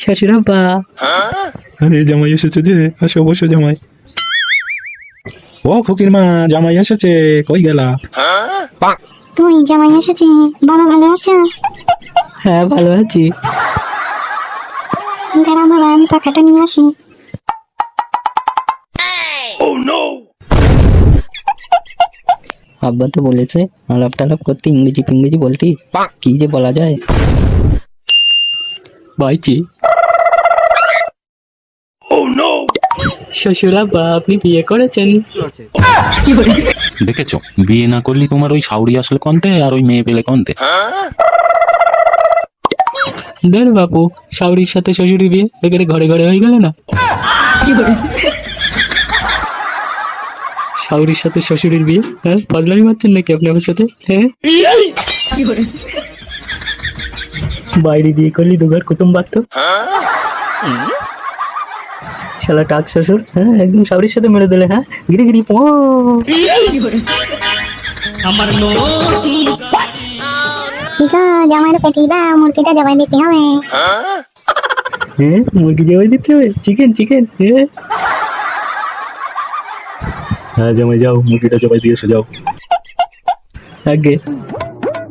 শ্বশুরাব্বা। আরে জামাই এসেছে যে, আসো বসো জামাই। ও খুকির মা, জামাই এসেছে, কই গেলা? তুই জামাই এসেছে, বাবা ভালো আছো? হ্যাঁ ভালো আছি। দাঁড়া বাবা, আমি পাখাটা নিয়ে আসি। আব্বা তো বলেছে আলাপ টালাপ করতে ইংরেজি ফিংরেজি বলতে, কি যে বলা যায়। বাইচি। শ্বশুরাব্বা, আপনি বিয়ে করেছেন? দেখেছো, বিয়ে না করলে তোমার ওই শাউরি আসলে কন্তে আর ওই মেয়ে পেলে কন্তে। দেন বাপু, শাউরির সাথে শ্বশুরি বিয়ে একেবারে ঘরে ঘরে হয়ে গেল না। শাউরির সাথে শ্বশুরের বিয়ে, হ্যাঁ ফাজলামি মারছেন নাকি আপনি আমার সাথে? হ্যাঁ, বাইরে বিয়ে করলি দুবার কুটুম বাড়ত। শালা টাক শ্বশুর, হ্যাঁ একদম শাউরির সাথে মেরে দিলে। হ্যাঁ গিরি গিরি পো। আমার ঠিক জামাইয়ের পেটি দাও, মুরগিটা জবাই দিতে হবে। হ্যাঁ মুরগি জবাই দিতে হবে, চিকেন চিকেন। হ্যাঁ হ্যাঁ জামাই যাও, মুরগিটা জবাই দিয়ে এসে যাও। আগে